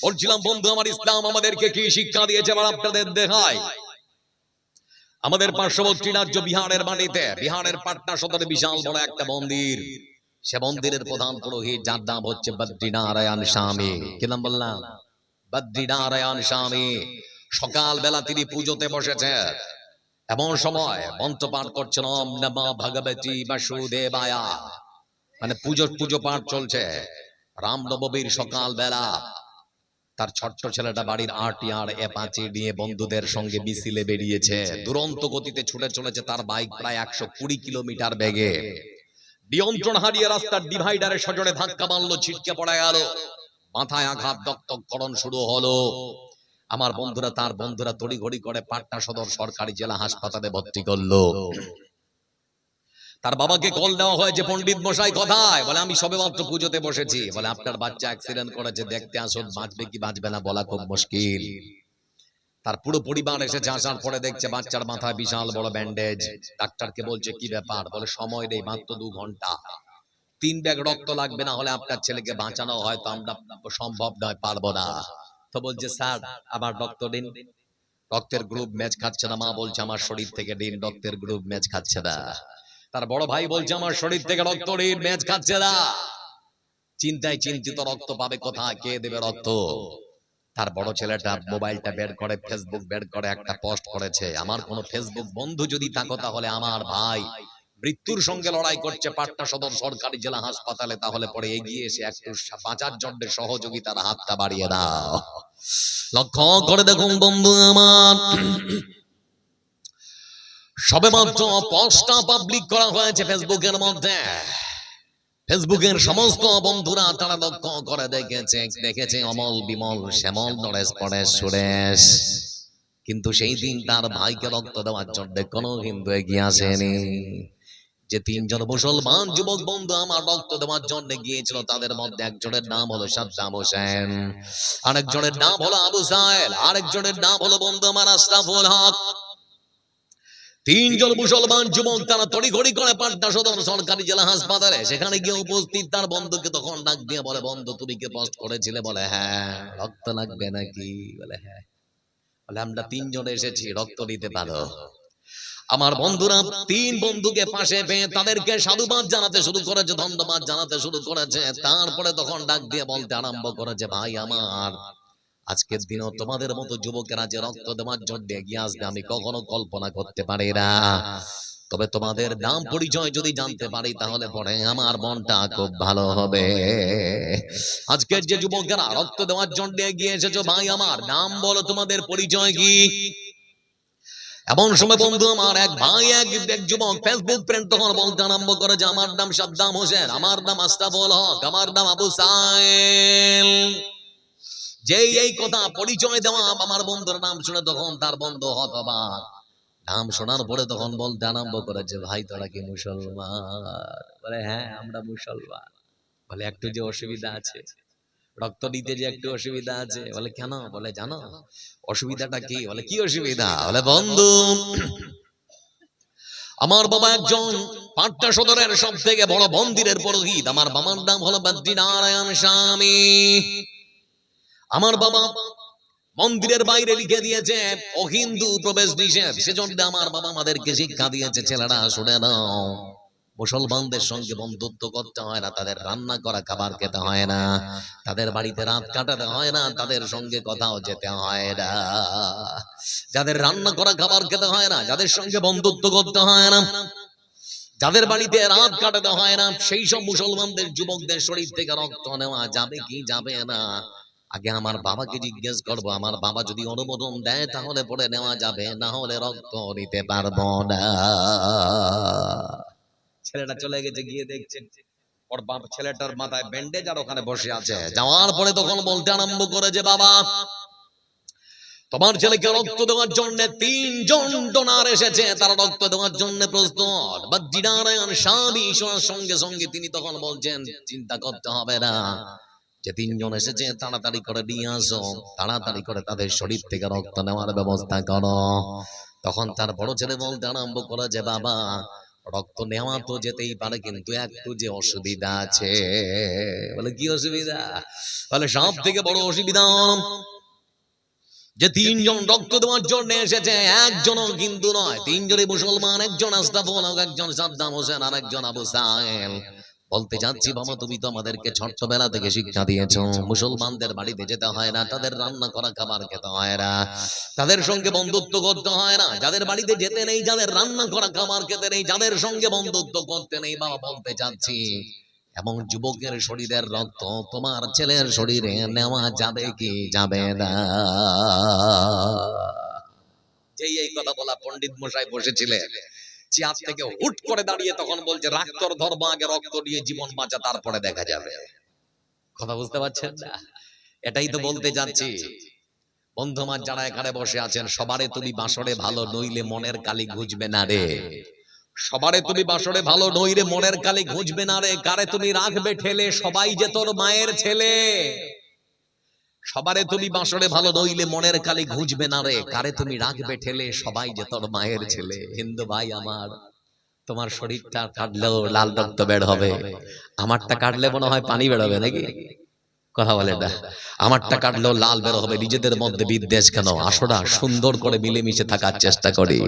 বলছিলাম বন্ধু আমার ইসলাম আমাদেরকে কি শিক্ষা দিয়েছে আবার আপনাদের দেখায়। আমাদের পার্শ্ববর্তী রাজ্য বিহারের মাটিতে, বিহারের পাটনা সদরে বিশাল বড় একটা মন্দির। সে মন্দিরের প্রধান পুরোহিত, যার নাম হচ্ছে বদ্রীনারায়ণ স্বামী। কি নাম বললাম? বদ্রীনারায়ণ স্বামী। সকাল বেলা তিনি পুজোতে বসেছেন। এমন সময় মন্ত্র পাঠ করছেন, ওম নমঃ ভগবতী বাসুদেবায়। মানে পুজো পাঠ চলছে। রামনবমীর সকাল বেলা তার ছোট্ট ছেলেটা বাড়ির আরটিআর অ্যাপাচি নিয়ে বন্ধুদের সঙ্গে মিছিলে বেরিয়েছে। দুরন্ত গতিতে ছুটে চলেছে তার বাইক, প্রায় 120 কিলোমিটার বেগে। নিয়ন্ত্রণ হারিয়ে রাস্তার ডিভাইডারে সজোরে ধাক্কা মারলো, ছিটকে পড়ে গেল। মাথায় আঘাত, রক্তক্ষরণ শুরু হলো। আমার বন্ধুরা, তার বন্ধুরা তড়িঘড়ি করে পাটনা সদর সরকারি জেলা হাসপাতালে ভর্তি করলো। তার বাবাকে কল দেওয়া হয়েছে, পণ্ডিত মশাই কোথায়? বলে আমি সবেমাত্র পুজোতে বসেছি। বলে আপনার বাচ্চা অ্যাক্সিডেন্ট করেছে, দেখতে আসুন। বাঁচবে কি বাঁচবে না বলা খুব মুশকিল। তার পুরো পরিবার এসেছে। আসার পরে দেখছে বাচ্চার মাথায় বিশাল বড় ব্যান্ডেজ। ডাক্তারকে বলছে কি ব্যাপার? বলে সময় নেই, মাত্র 2 ঘন্টা। 3 ব্যাগ রক্ত লাগবে, না হলে আপনার ছেলেকে বাঁচানো হয়তো আমরা সম্ভব নয়, পারবো না। তো বলছে স্যার আবার রক্ত দিন। রক্তের গ্রুপ ম্যাচ খাচ্ছে না। মা বলছে আমার শরীর থেকে দিন, রক্তের গ্রুপ ম্যাচ খাচ্ছে না। তার বড় ভাই বলছে আমার শরীর থেকে রক্ত দিন, ম্যাচ খাচ্ছে না। চিন্তায় চিন্তিত, রক্ত পাবে কোথায়, কে দেবে রক্ত? তার বড় ছেলেটা মোবাইলটা বের করে, ফেসবুক বের করে একটা পোস্ট করেছে, আমার কোন ফেসবুক বন্ধু যদি থাকো তাহলে আমার ভাই মৃত্যুর সঙ্গে লড়াই করছে পাটনা সদর সরকারি জেলা হাসপাতালে, তাহলে পরে এগিয়ে এসে একটু বাঁচার জন্য সহযোগিতার হাতটা বাড়িয়ে দাও। লক্ষ্য করে দেখুন বন্ধু আমার, সবেমাত্র পোস্টটা পাবলিক করা হয়েছে ফেসবুকের মধ্যে। ফেসবুকের সমস্ত বন্ধুরা তারা লক্ষ্য করে দেখেছে অমল বিমল শ্যামল নরেশ পরেশ সুরেশ। কিন্তু সেই দিন তার ভাইকে রক্ত দেওয়ার জন্য কোনো হিন্দু এগিয়ে আসেনি। যে 3 জন মুসলমান যুবক বন্ধু আমার রক্ত দেওয়ার জন্য গিয়েছিল, তাদের মধ্যে একজনের নাম হলো সাদ্দাম হোসেন, আরেকজনের নাম হলো আবু সাহেল, আরেকজনের নাম হলো বন্ধু আমার আশরাফুল হক। 3 জন মুসলমান যুবক তারা তড়িঘড়ি করে পাটনা সদর সরকারি জেলা হাসপাতালে সেখানে গিয়ে উপস্থিত। তার বন্ধুকে তখন ডাক দিয়ে বলে, বন্ধু তুমি কি পোস্ট করেছিলে? বলে হ্যাঁ। রক্ত লাগবে নাকি? বলে হ্যাঁ। বলে আমরা 3 জন এসেছি, রক্ত দিতে পারো? আমার বন্ধুরা 3 বন্ধুকে পাশে পেয়ে তাদেরকে সাধুবাদ জানাতে শুরু করেছে, ধন্যবাদ জানাতে শুরু করেছে। তারপরে তখন ডাক দিয়ে বলতে আরম্ভ করেছে, ভাই আমার, আজকের দিনও তোমাদের মতো যুবকেরা যে রক্ত দেওয়ার জন্য এগিয়ে আসবে আমি কখনো কল্পনা করতে পারি না। তবে তোমাদের নাম পরিচয় যদি জানতে পারি তাহলে পরে আমার মনটা খুব ভালো হবে। আজকের যে যুবকেরা রক্ত দেওয়ার জন্য এগিয়ে এসেছো, ভাই আমার নাম বলো, তোমাদের পরিচয় কি? এমন সময় বন্ধু আমার এক ভাই, এক যুবক ফেসবুক ফ্রেন্ড তখন বলতে আরম্ভ করে যে আমার নাম সাদ্দাম হোসেন, আমার নাম আশরাফুল হক, আমার নাম আবু সাহেল। যেই এই কথা পরিচয় দেওয়া আমার বন্ধুর নাম শুনে তখন তার বন্ধু হতবাক। নাম শোনার পরে তখন বলতে আরম্ভ করেছে, ভাই তোরা কি মুসলমান? বলে হ্যাঁ আমরা মুসলমান। বলে একটু যে অসুবিধা আছে, রক্ত দিতে যে একটু অসুবিধা আছে। বলে কেন? বলে জানো অসুবিধাটা কি? বলে কি অসুবিধা? বলে বন্ধু আমার বাবা একজন পাটনা সদরের সব থেকে বড় মন্দিরের পুরোহিত। আমার বাবার নাম হলো বদ্রীনারায়ণ স্বামী। আমার বাবা মন্দিরের বাইরে লিখে দিয়েছে অহিন্দু প্রবেশ নিষেধ। সেজন্য আমার বাবা আমাদেরকে শিক্ষা দিয়েছে, ছেলেরা শুনে নাও, মুসলমানদের সঙ্গে বন্ধুত্ব করতে হয় না, তাদের রান্না করা খাবার খেতে হয় না, তাদের বাড়িতে রাত কাটাতে হয় না, তাদের সঙ্গে কোথাও যেতে হয় না। যাদের রান্না করা খাবার খেতে হয় না, যাদের সঙ্গে বন্ধুত্ব করতে হয় না, যাদের বাড়িতে রাত কাটাতে হয় না, সেই সব মুসলমানদের যুবকদের শরীর থেকে রক্ত নেওয়া যাবে কি যাবে না আগে আমার বাবাকে জিজ্ঞেস করবো। আমার বাবা যদি অনুমোদন দেয় তাহলে পরে নেওয়া যাবে, না হলে রক্ত নিতে পারবো না। ছেলেটা চলে গেছে, গিয়ে দেখছে ওর বাপ ছেলেটার মাথায় ব্যান্ডেজ আর ওখানে বসে আছে। যাওয়ার পরে তখন বলতে আরম্ভ করে যে বাবা তোমার ছেলেকে রক্ত দেওয়ার জন্য 3 জন ডোনার এসেছে, তারা রক্ত দেওয়ার জন্য প্রস্তুত। বদ্রীনারায়ণ স্বামী শোনার সঙ্গে সঙ্গে তিনি তখন বলছেন, চিন্তা করতে হবে না, যে 3 জন এসেছে তাড়াতাড়ি করে নিয়ে আসো, তাড়াতাড়ি করে তাদের শরীর থেকে রক্ত নেওয়ার ব্যবস্থা করো। তখন তার বড় ছেলে বলতে আরম্ভ করে যে বাবা রক্ত নেওয়া তো যেতেই পারে, কিন্তু একটু যে অসুবিধা আছে। বলে কি অসুবিধা? বলে সব থেকে বড় অসুবিধা যে তিনজন রক্ত দেওয়ার জন্য এসেছে, একজনও কিন্তু নয়, তিনজনই মুসলমান, একজন আস্তাফুল, একজন সাদ্দাম হোসেন, আর একজন আবু সাহেল। বলতে যাচ্ছি বাবা, তুমি তো আমাদেরকে ছোট্টবেলা থেকে শিক্ষা দিয়েছো মুসলমানদের বাড়িতে যেতে হয় না, তাদের রান্না করা খাবার খেতে হয় না, তাদের সঙ্গে বন্ধুত্ব করতে হয় না, যাদের বাড়িতে যেতে নেই, যাদের রান্না করা খাবার খেতে নেই, যাদের সঙ্গে বন্ধুত্ব করতে নেই। বাবা বলতে চাচ্ছি এমন যুবকের শরীরের রক্ত তোমার ছেলের শরীরে নেওয়া যাবে কি যাবে না? যেই এই কথা বলা পণ্ডিত মশাই বসেছিলেন, চেয়ার থেকে হুট করে দাঁড়িয়ে তখন বলছে, রাক্তর ধর্ম, আগে রক্ত দিয়ে জীবন বাঁচা, তারপরে দেখা যাবে। কথা বুঝতে পারছেন না? এটাই তো বলতে যাচ্ছি। বন্ধু আমার যারা এখানে বসে আছেন, সবারে তুমি বাসরে ভালো, নইলে মনের কালি ঘুচবে না রে। সবারে তুমি বাসরে ভালো, নইলে মনের কালি ঘুচবে না রে। কারে তুমি রাখবে ঠেলে, সবাই যে তোর মায়ের ছেলে। সবারে তুমি বাসরে ভালো, নইলে মনের কালি ঘুচবে না রে। কারে তুমি রাখবে ঠেলে, সবাই যে তোর মায়ের ছেলে। হিন্দু ভাই আমার, তোমার শরীরটা কাটলেও লাল রক্ত বের হবে, আমারটা কাটলে মনে হয় পানি বেরোবে নাকি? কথা বলে না, আমারটা কাটলেও লাল বের হবে। নিজেদের মধ্যে বিদ্বেষ কেন? আসোনা সুন্দর করে মিলেমিশে থাকার চেষ্টা করি।